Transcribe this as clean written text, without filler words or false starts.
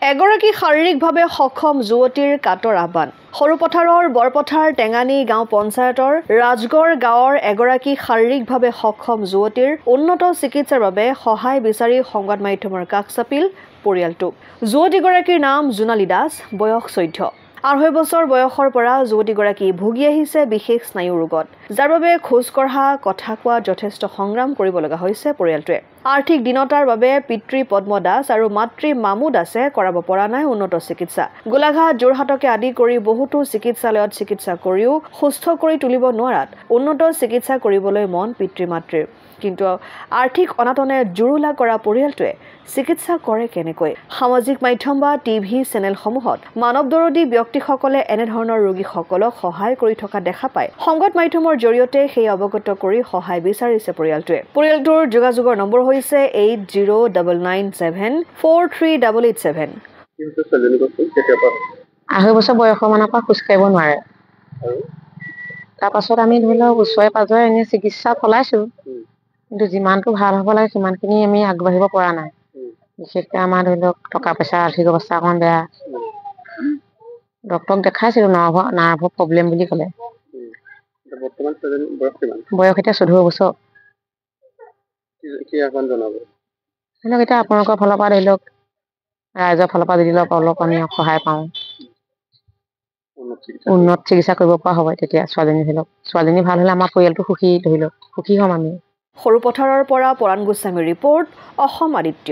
এগৰাকী শাৰীৰিকভাৱে সক্ষম যুৱতীৰ কাটৰ আহ্বান সৰুপথাৰৰ বৰপথাৰ টেঙানী গাঁও পঞ্চায়তৰ ৰাজগড় গাঁৱৰ এগৰাকী শাৰীৰিকভাৱে সক্ষম যুৱতীৰ উন্নত চিকিৎসাৰ বাবে সহায় বিচাৰি সংবাদ মাধ্যমৰ কাষ চাপিল পৰিয়ালটো যুৱতীগৰাকীৰ নাম জোনালী দাস বয়স 14 2.5 বছৰ বয়সৰ পৰা যুৱতীগৰাকী ভুগি আহিছে বিশেষ স্নায়ু ৰোগত যাৰ বাবে খোজ কঢ়া কথা কোৱা যথেষ্ট সংগ্ৰাম কৰিব লগা হৈছে পৰিয়ালটোৱে আৰ্থিক দিনতাৰ বাবে পিতৃ পদ্ম দাস আৰু মাতৃ মামু দাসে কৰাব পৰা নাই উন্নত চিকিৎসা গোলাঘাট যোৰহাটকে আদি কৰি বহুতো চিকিৎসালয়ত চিকিৎসা কৰিও সুস্থ কৰি তুলিব নোৱাৰাত উন্নত চিকিৎসা কৰিবলৈ মন পিতৃ মাতৃৰ কিন্তু আৰ্থিক অনাটনে জুৰুলা কৰা পৰিয়ালটোৱে চিকিৎসা কৰে কেনেকৈ সামাজিক মাধ্যম বা টিভি চেনেলসমূহত মানৱদৰদী ব্যক্তিসকলে এনে ধৰণৰ ৰোগীসকলক সহায় কৰি থকা দেখা পায় সংবাদ মাধ্যমৰ জৰিয়তে সেই অৱগত কৰি সহায় বিচাৰিছে পৰিয়ালটোৰ যোগাযোগৰ নম্বৰ হৈছে 8099743887 2.5 বছৰ বয়সৰ মানৰ পৰা খোজ কাঢ়িব নোৱাৰে তাৰ পাছত আমি ধৰি লওক ওচৰে পাজৰে এনে চিকিৎসা চলাইছো কিন্তু যিমানটো ভাল হ'ব লাগে সিমানখিনি আমি আগবাঢ়িব পৰা নাই বিশেষকৈ আমাৰ ধৰি লওক টকা পইচা আৰ্থিক অৱস্থা অকণ বেয়া ডক্টৰক দেখাইছিলো নাৰ্ভৰ প্ৰব্লেম বুলি ক'লে বয়স এতিয়া 14 বছৰ ধৰি লওক এতিয়া আপোনালোকৰ ফালৰ পৰা ধৰি লওক ৰাইজৰ ফালৰ পৰা যদি অলপ আমি সহায় পাওঁ উন্নত চিকিৎসা কৰিব পৰা হ'ব তেতিয়া ছোৱালীজনী ভাল হ'লে আমাৰ পৰিয়ালটো সুখী হ'ম আমি সৰুপথাৰৰ পৰা পৰাণ গোস্বামীৰ ৰিপৰ্ট অসম আদিত্য